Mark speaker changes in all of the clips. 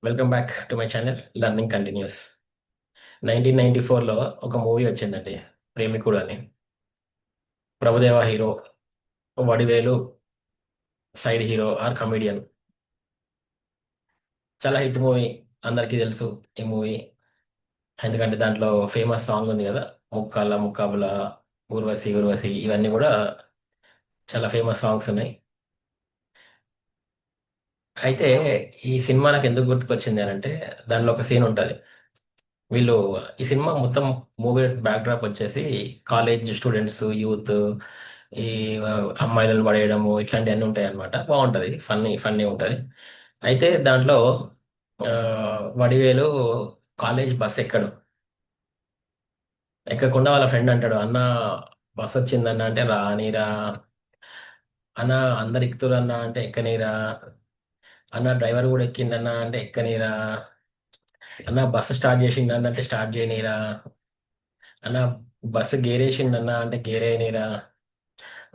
Speaker 1: Welcome back to my channel learning continues. 1994లో ఒక movie వచ్చిందండి, ప్రేమికుడు అని. Prabhudeva hero, Vadivelu side hero or comedian. చాలా హిట్ మూవీ, అందరికీ తెలుసు ఈ మూవీ. ఎందుకంటే దాంట్లో ఫేమస్ సాంగ్ ఉంది కదా, ముక్కాల ముక్కాబుల, ఊర్వశి ఊర్వశి, ఇవన్నీ కూడా చాలా ఫేమస్ సాంగ్స్ ఉన్నాయి. అయితే ఈ సినిమా నాకు ఎందుకు గుర్తుకొచ్చింది అని అంటే, దాంట్లో ఒక సీన్ ఉంటుంది. వీళ్ళు ఈ సినిమా మొత్తం మూవీ బ్యాక్డ్రాప్ వచ్చేసి కాలేజ్ స్టూడెంట్స్, యూత్, ఈ అమ్మాయిలను పడేయడము ఇట్లాంటివన్నీ ఉంటాయి అన్నమాట. బాగుంటది, ఫన్నీ ఫన్నీ ఉంటది. అయితే దాంట్లో ఆ, వడివేలు కాలేజ్ బస్ ఎక్కడు. ఎక్కకుండా వాళ్ళ ఫ్రెండ్ అంటాడు, అన్న బస్ వచ్చిందన్న అంటే రానిరా, అన్న అందరు ఎక్కుతురు అన్న అంటే ఎక్కనీరా, అన్న డ్రైవర్ కూడా ఎక్కిండన్న అంటే ఎక్కనీరా, అన్న బస్సు స్టార్ట్ చేసిండన్న అంటే స్టార్ట్ చేయనీరా, అన్న బస్సు గేరేసిండన్న అంటే గేరేయనీరా,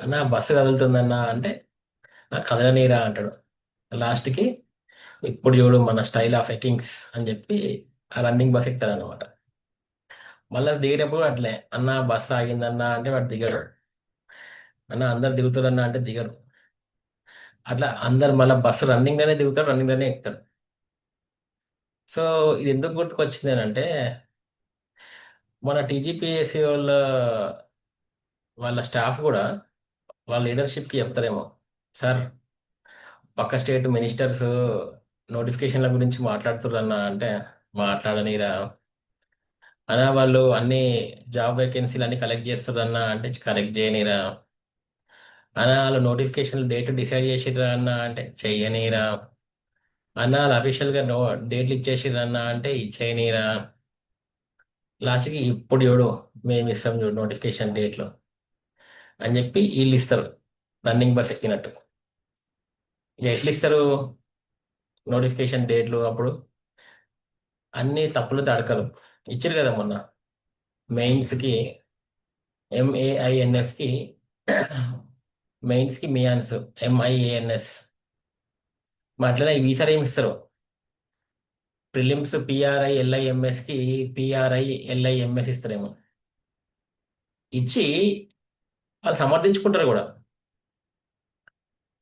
Speaker 1: అన్న బస్సు కదులుతుందన్న అంటే నాకు కదలనీరా అంటాడు. లాస్ట్కి ఇప్పుడు చూడు మన స్టైల్ ఆఫ్ ఎకింగ్స్ అని చెప్పి ఆ రన్నింగ్ బస్ ఎక్కుతాడు అనమాట. మళ్ళీ దిగేటప్పుడు అట్లే, అన్న బస్సు ఆగిందన్న అంటే వాడు దిగడు, అన్న అందరు దిగుతారన్న అంటే దిగడు. అట్లా అందరు మళ్ళీ బస్సు రన్నింగ్ లోనే దిగుతాడు, రన్నింగ్ లోనే ఎక్కుతాడు. సో ఇది ఎందుకు గుర్తుకొచ్చింది అని అంటే, మన టీజీపీఎస్సీ వాళ్ళ స్టాఫ్ కూడా వాళ్ళ లీడర్షిప్కి చెప్తారేమో, సార్ పక్క స్టేట్ మినిస్టర్స్ నోటిఫికేషన్ల గురించి మాట్లాడుతుర్రన్న అంటే మాట్లాడనీరా, అనా వాళ్ళు అన్ని జాబ్ వేకెన్సీలు అన్ని కలెక్ట్ చేస్తుర్రన్న అంటే కలెక్ట్ చేయనీరా, అనా వాళ్ళు నోటిఫికేషన్ డేట్ డిసైడ్ చేసిర్రా అన్న అంటే చెయ్యనీరా, అన్న వాళ్ళు అఫీషియల్గా డేట్లు ఇచ్చేసిర్రన్న అంటే ఇచ్చేయనీరా. లాస్ట్కి ఇప్పుడు చూడు మేము ఇస్తాం చూడు నోటిఫికేషన్ డేట్లు అని చెప్పి వీళ్ళు ఇస్తారు, రన్నింగ్ బస్ ఎక్కినట్టు. ఇక ఎట్లా ఇస్తారు నోటిఫికేషన్ డేట్లు అప్పుడు? అన్ని తప్పులు తడకలు ఇచ్చారు కదా మొన్న మెయిన్స్కి, ఎంఏఐఎన్ఎస్కి, మెయిన్స్కి మియాన్స్, ఎంఐఏఎన్ఎస్. అట్లనే ఈసారి ఏమి ఇస్తారు, ప్రిలిమ్స్ పిఆర్ఐఎల్ఐఎంఎస్కి పిఆర్ఐఎల్ఐఎంఎస్ ఇస్తారేమో. ఇచ్చి వాళ్ళు సమర్థించుకుంటారు కూడా.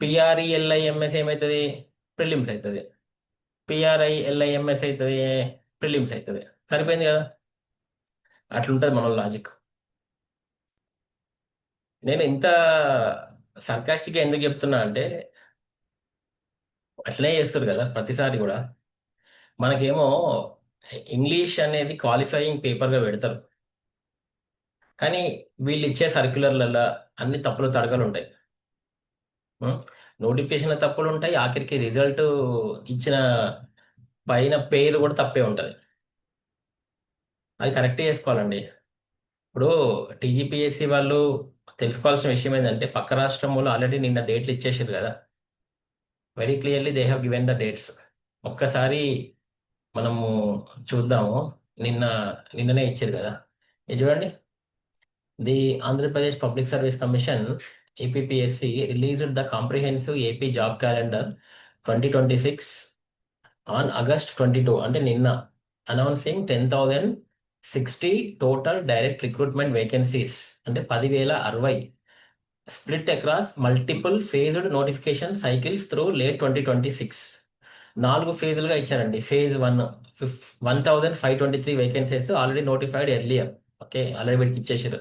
Speaker 1: పిఆర్ఈఎల్ఐఎంఎస్ ఏమవుతుంది, ప్రిలిమ్స్ అవుతుంది. పిఆర్ఐఎల్ఐఎంఎస్ అవుతుంది, ప్రిలిమ్స్ అవుతుంది. సరిపోయింది కదా. అట్లుంటుంది మన లాజిక్. నేను ఇంత సర్కాస్టిక్గా ఎందుకు చెప్తున్నా అంటే, అట్లనే చేస్తారు కదా ప్రతిసారి కూడా. మనకేమో ఇంగ్లీష్ అనేది క్వాలిఫైయింగ్ పేపర్గా పెడతారు, కానీ వీళ్ళు ఇచ్చే సర్క్యులర్లలో అన్ని తప్పులు తడకలు ఉంటాయి. నోటిఫికేషన్ల తప్పులు ఉంటాయి, ఆఖరికి రిజల్ట్ ఇచ్చిన పైన పేరు కూడా తప్పే ఉంటుంది. అది కరెక్ట్ చేసుకోవాలండి. ఇప్పుడు టీజీపీఎస్సీ వాళ్ళు తెలుసుకోవాల్సిన విషయం ఏంటంటే, పక్క రాష్ట్రంలో ఆల్రెడీ నిన్న డేట్లు ఇచ్చేసారు కదా. Very clearly they have given the dates. ఒక్కసారి మనము చూద్దాము. నిన్న నిన్ననే ఇచ్చారు కదా. ఇది చూడండి, the Andhra Pradesh public service commission APPSC released the comprehensive AP job calendar 2026 on August 22, అంటే నిన్న, announcing 10,060 total direct recruitment vacancies, అంటే 10,060 split across multiple phased notification cycles through late 2026. 4 ఫేజులుగా ఇచ్చారండి. Phase 1 1,523 vacancies already notified earlier. Okay, already వీటికి ఇచ్చేసారు.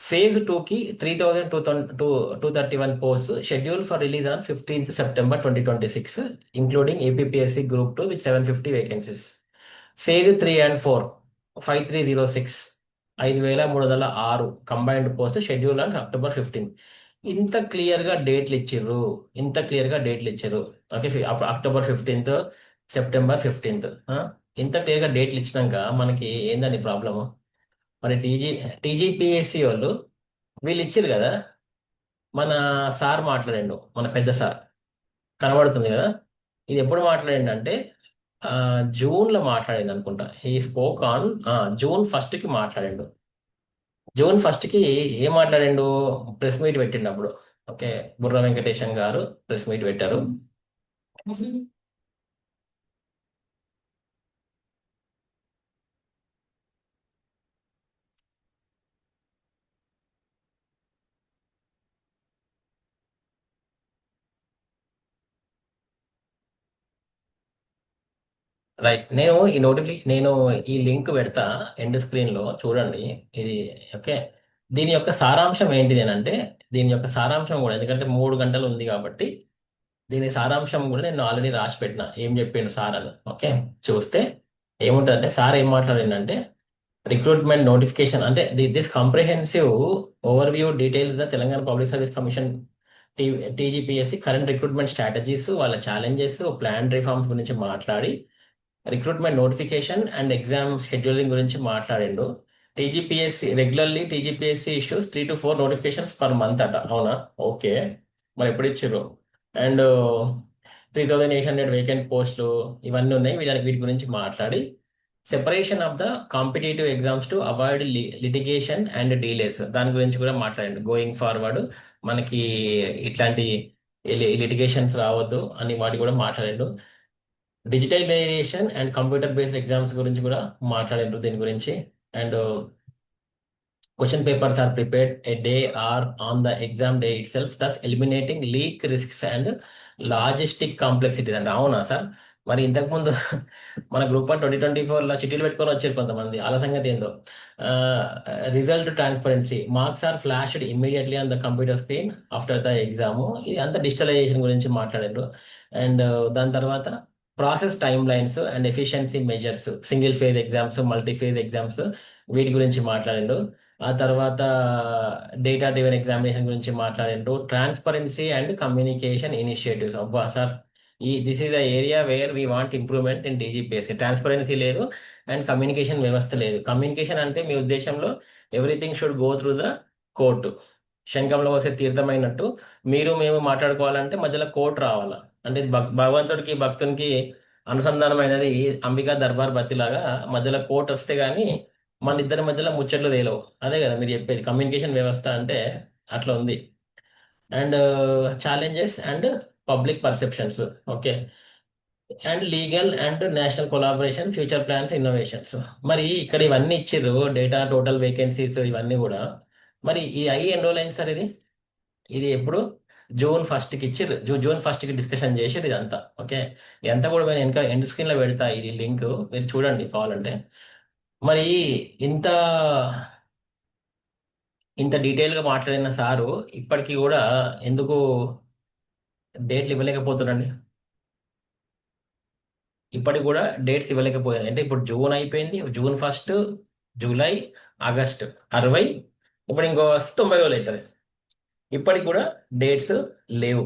Speaker 1: Phase 2కి 3,231 post schedule for release on 15th September 2026, including APPSC group 2 with 750 vacancies. Phase 3 and 4 5306, 5,306 combined post schedule on October 15. ఇంత క్లియర్గా డేట్లు ఇచ్చిర్రు, ఇంత క్లియర్గా డేట్లు ఇచ్చారు. Okay, October 15, September 15. ఇంత క్లియర్గా డేట్లు ఇచ్చినాక మనకి ఏందండి ప్రాబ్లము? మరి టీజీపీఎస్సీ వాళ్ళు వీళ్ళు ఇచ్చారు కదా. మన సార్ మాట్లాడిండు, మన పెద్ద సార్, కనబడుతుంది కదా. ఇది ఎప్పుడు మాట్లాడిండు అంటే జూన్లో మాట్లాడిండు అనుకుంటా. హీ స్పోక్ ఆన్ June 1కి మాట్లాడిండు. June 1కి ఏం మాట్లాడిండు? ప్రెస్ మీట్ పెట్టిండు అప్పుడు. ఓకే, బుర్ర వెంకటేశం గారు ప్రెస్ మీట్ పెట్టారు. రైట్. నేను ఈ లింక్ పెడతా ఎండ్ స్క్రీన్ లో చూడండి. ఇది ఓకే. దీని యొక్క సారాంశం ఏంటిది అని అంటే, దీని యొక్క సారాంశం కూడా ఎందుకంటే 3 గంటలు ఉంది కాబట్టి దీని సారాంశం కూడా నేను ఆల్రెడీ రాసి పెట్టిన ఏం చెప్పిండు సార్ అని. ఓకే, చూస్తే ఏముంటుందంటే సార్ ఏం మాట్లాడిందంటే రిక్రూట్మెంట్ నోటిఫికేషన్ అంటే this comprehensive over view details the Telangana public service commission TGPSC current recruitment strategies, వాళ్ళ ఛాలెంజెస్, ప్లాన్ రిఫార్మ్స్ గురించి మాట్లాడి recruitment notification and exam scheduling గురించి మాట్లాడిండు. TGPSC issues 3 to 4 notifications per month అట. అవునా? ఓకే, మరి ఎప్పుడు ఇచ్చారు? అండ్ 3,800 వేకెంట్ పోస్టులు ఇవన్నీ ఉన్నాయి. వీటి గురించి మాట్లాడి separation of the competitive exams to avoid litigation and delays దాని గురించి కూడా మాట్లాడండి. గోయింగ్ ఫార్వర్డ్ మనకి ఇట్లాంటి లిటిగేషన్స్ రావద్దు అని వాటి కూడా మాట్లాడిండు. Digitalization and computer based exams గురించి కూడా మాట్లాడిండ్రు దీని గురించి. And question papers are prepared a day or on the exam day itself thus eliminating leak risks and logistic complexities అంటే. అవునా సార్? మరి ఇంతకుముందు మన గ్రూప్ 1 2024లో చిట్టీలు పెట్టుకొని వచ్చారు కొంతమంది, అలా సంగతి ఏందో. Result transparency marks are flashed immediately on the computer screen after the exam. ఇది అంతా డిజిటలైజేషన్ గురించి మాట్లాడారు. అండ్ దాని తర్వాత process time lines and efficiency measures, single phase exams, multi phase exams, వీటి గురించి మాట్లాడిండు. ఆ తర్వాత డేటా డ్రివెన్ ఎగ్జామినేషన్ గురించి మాట్లాడిండ్రు. Transparency and communication initiatives. అబ్బా sir, this is the area where we want improvement in DGPSC. Transparency లేదు and communication వ్యవస్థ లేదు. కమ్యూనికేషన్ అంటే మీ ఉద్దేశంలో everything should go through the court. శంఖంలో వస్తే తీర్థమైనట్టు మీరు మేము మాట్లాడుకోవాలంటే మధ్యలో కోర్టు రావాలా. అంటే భగవంతుడికి భక్తునికి అనుసంధానమైనది అంబికా దర్బార్ బత్తిలాగా మధ్యలో కోర్టు వస్తే గానీ మన ఇద్దరి మధ్యలో ముచ్చట్లు తేలవు. అదే కదా మీరు చెప్పేది కమ్యూనికేషన్ వ్యవస్థ అంటే. అట్లా ఉంది. And challenges and public perceptions. Okay. And legal and national collaboration, future plans, innovations. మరి ఇక్కడ ఇవన్నీ ఇచ్చిర్రు, డేటా, టోటల్ వేకెన్సీస్ ఇవన్నీ కూడా. మరి ఈ ఎన్ని రోజులు అయింది సార్ ఇది? ఇది ఎప్పుడు? జూన్ 1కి ఇచ్చిర్రు. జూన్ 1కి డిస్కషన్ చేసిర్రు ఇదంతా. ఓకే, ఇదంతా కూడా నేను ఇంకా ఎండ్ స్క్రీన్ లో పెడతా ఇది లింక్, మీరు చూడండి కావాలంటే. మరి ఇంత ఇంత డీటెయిల్ గా మాట్లాడిన సారు ఇప్పటికీ కూడా ఎందుకు డేట్లు ఇవ్వలేకపోతున్నాండి? ఇప్పటికి కూడా డేట్స్ ఇవ్వలేకపోయాను అంటే ఇప్పుడు జూన్ అయిపోయింది. జూన్ 1, జూలై, ఆగస్టు 60, ఇప్పుడు ఇంకో 90 రోజులు అవుతుంది. ఇప్పటికి కూడా డేట్స్ లేవు.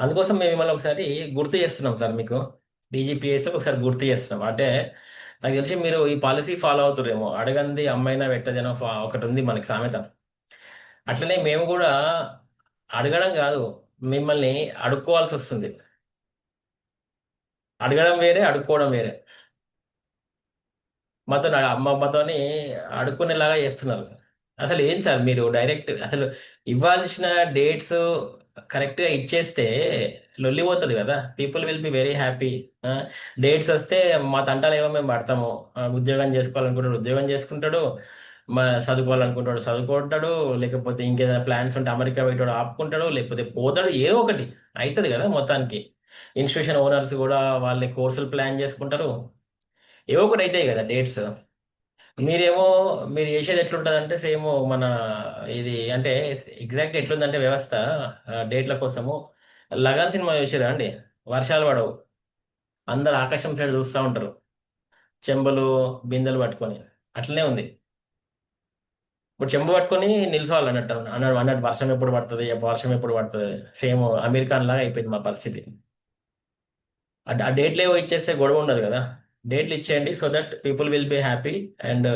Speaker 1: అందుకోసం మేము మిమ్మల్ని ఒకసారి గుర్తు చేస్తున్నాం సార్ మీకు. డీజీపీఎస్ ఒకసారి గుర్తు చేస్తున్నాం అంటే నాకు తెలిసి మీరు ఈ పాలసీ ఫాలో అవుతారేమో. అడగంది అమ్మైనా పెట్టదేనో ఒకటి ఉంది మనకి సామెత. అట్లనే మేము కూడా అడగడం కాదు, మిమ్మల్ని అడుక్కోవాల్సి వస్తుంది. అడగడం వేరే, అడుక్కోవడం వేరే. మాతోని అడుక్కునేలాగా చేస్తున్నారు. అసలు ఏం సార్ మీరు డైరెక్ట్ అసలు ఇవ్వాల్సిన డేట్స్ కరెక్ట్ గా ఇచ్చేస్తే లొల్లి పోతుంది కదా. People will be very happy. Dates వస్తే మా తంటాలు ఏమో మేము పడతాము. ఉద్యోగం చేసుకోవాలనుకుంటాడు ఉద్యోగం చేసుకుంటాడు, చదువుకోవాలనుకుంటాడు చదువుకుంటాడు, లేకపోతే ఇంకేదైనా ప్లాన్స్ ఉంటే అమెరికా పోయేటాడు ఆపుకుంటాడు, లేకపోతే పోతాడు, ఏదో ఒకటి అవుతుంది కదా మొత్తానికి. ఇన్స్టిట్యూషన్ ఓనర్స్ కూడా వాళ్ళ కోర్సులు ప్లాన్ చేసుకుంటారు, ఏవో ఒకటి అవుతాయి కదా డేట్స్. మీరేమో మీరు చేసేది ఎట్లుంటదంటే సేమ్ మన ఇది అంటే ఎగ్జాక్ట్ ఎట్లుందంటే వ్యవస్థ డేట్ల కోసము. లగాన్ సినిమా చూసారా అండి? వర్షాలు పడవు, అందరు ఆకాశం సైడ్ చూస్తూ ఉంటారు చెంబులు బిందెలు పట్టుకొని. అట్లనే ఉంది. ఇప్పుడు చెంబు పట్టుకొని నిల్చోవాలి అన్నట్టు అన్నాడు అన్నట్టు వర్షం ఎప్పుడు పడుతుంది, వర్షం ఎప్పుడు పడుతుంది. సేమ్ అమెరికాన్ లాగా అయిపోయింది మా పరిస్థితి. ఆ డేట్లు ఏవో ఇచ్చేస్తే గొడవ ఉండదు కదా. డేట్లు ఇచ్చేయండి so that people will be happy. And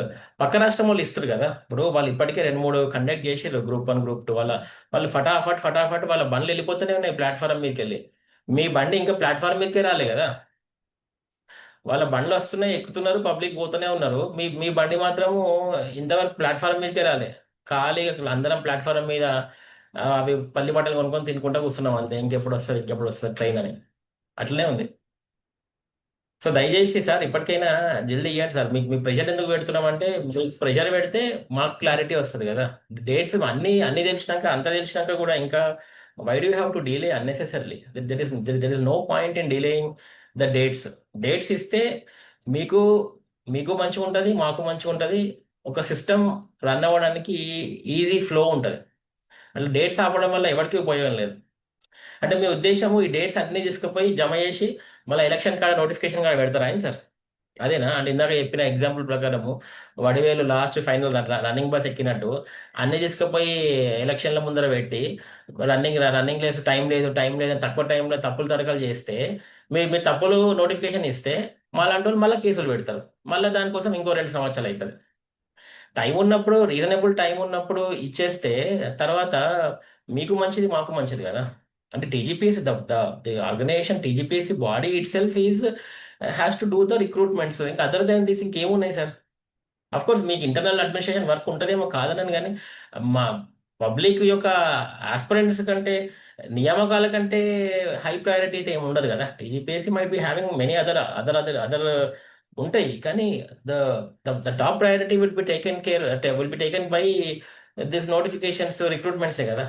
Speaker 1: పక్క రాష్ట్రం వాళ్ళు ఇస్తారు కదా. ఇప్పుడు వాళ్ళు ఇప్పటికే 2 3 కండక్ట్ చేసారు గ్రూప్ 1 గ్రూప్ 2 వాళ్ళు ఫటాఫట్ ఫటాఫట్ వాళ్ళ బండ్లు వెళ్ళిపోతూనే ఉన్నాయి ప్లాట్ఫారం మీదకి వెళ్ళి. మీ బండి ఇంకా ప్లాట్ఫారం మీదకే రాలే కదా. వాళ్ళ బండ్లు వస్తున్నాయి, ఎక్కుతున్నారు, పబ్లిక్ పోతూనే ఉన్నారు. మీ మీ బండి మాత్రము ఇంతవరకు ప్లాట్ఫారం మీదకే రాలే. ఖాళీగా అందరం ప్లాట్ఫారం మీద అవి పల్లి బట్టలు కొనుక్కొని తినుకుంటా కూర్చున్నాం అంతే. ఇంకెప్పుడు వస్తుంది ట్రైన్ అని. అట్లనే ఉంది. సో దయచేసి సార్ ఇప్పటికైనా జల్దీ ఇవ్వండి సార్. మీకు మీ ప్రెషర్ ఎందుకు పెడుతున్నామంటే మీకు ప్రెషర్ పెడితే మాకు క్లారిటీ వస్తుంది కదా. డేట్స్ అన్ని తెలిసినాక అంత తెలిసినాక కూడా ఇంకా why do have to delay unnecessarily? There is no point in delaying the dates. Dates ఇస్తే మీకు మీకు మంచిగా ఉంటుంది, మాకు మంచిగా ఉంటుంది. ఒక సిస్టమ్ రన్ అవ్వడానికి ఈజీ ఫ్లో ఉంటుంది. అంటే డేట్స్ ఆపడం వల్ల ఎవరికీ ఉపయోగం లేదు. అంటే మీ ఉద్దేశము ఈ డేట్స్ అన్ని తీసుకుపోయి జమ చేసి మళ్ళీ ఎలక్షన్ కాడ నోటిఫికేషన్ కాడ పెడతారా ఆయన సార్? అదేనా అంటే ఇందాక చెప్పిన ఎగ్జాంపుల్ ప్రకారము Vadivelu last final running bus ఎక్కినట్టు అన్ని తీసుకుపోయి ఎలక్షన్ల ముందర పెట్టి రన్నింగ్ లేదు, టైం లేదు అని తక్కువ టైంలో తప్పులు తడకలు చేస్తే మీరు తప్పులు నోటిఫికేషన్ ఇస్తే మాలాంటి వాళ్ళు మళ్ళీ కేసులు పెడతారు. మళ్ళీ దానికోసం ఇంకో 2 సంవత్సరాలు అవుతుంది. టైం ఉన్నప్పుడు, రీజనబుల్ టైం ఉన్నప్పుడు ఇచ్చేస్తే తర్వాత మీకు మంచిది, మాకు మంచిది కదా. అంటే TGPSC the organization, TGPSC body itself is has to do the recruitments. ఇంకా అదర్ దాన్ దిస్ ఇంకేమున్నాయి సార్? అఫ్ కోర్స్ మీకు ఇంటర్నల్ అడ్మినిస్ట్రేషన్ వర్క్ ఉంటుందేమో కాదనని, కానీ మా పబ్లిక్ యొక్క ఆస్పిరెంట్స్ కంటే, నియామకాల కంటే హై ప్రయారిటీ అయితే ఏమి ఉండదు కదా. TGPSC might be having many other ఉంటాయి, కానీ the the top priority will be taken by this notifications, రిక్రూట్మెంట్సే కదా.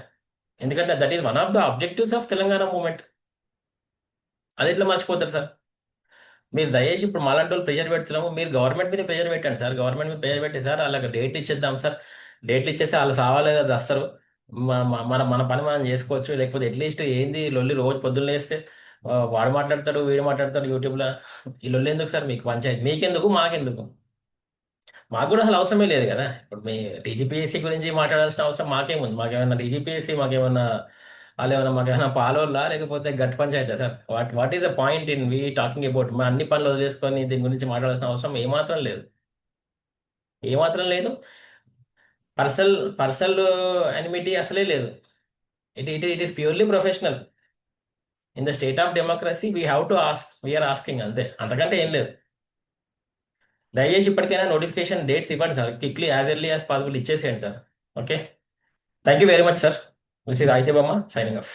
Speaker 1: ఎందుకంటే that is one of the objectives of Telangana movement. అది ఎట్లా మర్చిపోతారు సార్? మీరు దయచేసి ఇప్పుడు మాలాంటి వాళ్ళు ప్రెషర్ పెడుతున్నాము, మీరు గవర్నమెంట్ మీద ప్రెషర్ పెట్టండి సార్. గవర్నమెంట్ మీద ప్రెషర్ పెట్టి సార్ వాళ్ళకి డేట్ ఇచ్చేద్దాం సార్. డేట్లు ఇచ్చేస్తే వాళ్ళు సావాలేదు అది వస్తారు. మన మన పని మనం చేసుకోవచ్చు. లేకపోతే అట్లీస్ట్ ఏంది లొల్లి రోజు పొద్దున్న లేస్తే వాడు మాట్లాడతాడు, వీడు మాట్లాడతాడు యూట్యూబ్లో. ఈ లొల్లి ఎందుకు సార్? మీకు పంచాయతీ మీకెందుకు, మాకెందుకు? మాకు కూడా అసలు అవసరమే లేదు కదా. ఇప్పుడు మీ టీజీపీఎస్సీ గురించి మాట్లాడాల్సిన అవసరం మాకేముంది? మాకేమన్నా టీజీపీఎస్సీ మాకేమన్నా వాళ్ళు ఏమన్నా మాకేమైనా పాలోళ్ళా, లేకపోతే గట్ panchayati sir? What is the point in we talking about? మా అన్ని పనులు వదిలేసుకొని దీని గురించి మాట్లాడాల్సిన అవసరం ఏమాత్రం లేదు. ఏమాత్రం లేదు. పర్సనల్ ఎనిమిటీ అసలే లేదు. It is purely professional. In the state of democracy we have to ask, we are asking, అంతే, అంతకంటే ఏం లేదు. దయచేసి ఇప్పటికైనా నోటిఫికేషన్ డేట్స్ ఇవ్వండి sir. Quickly, as early as possible ఇచ్చేసేయండి sir. Okay. Thank you very much sir. This is ఆయితే బొమ్మ సైనింగ్ ఆఫ్.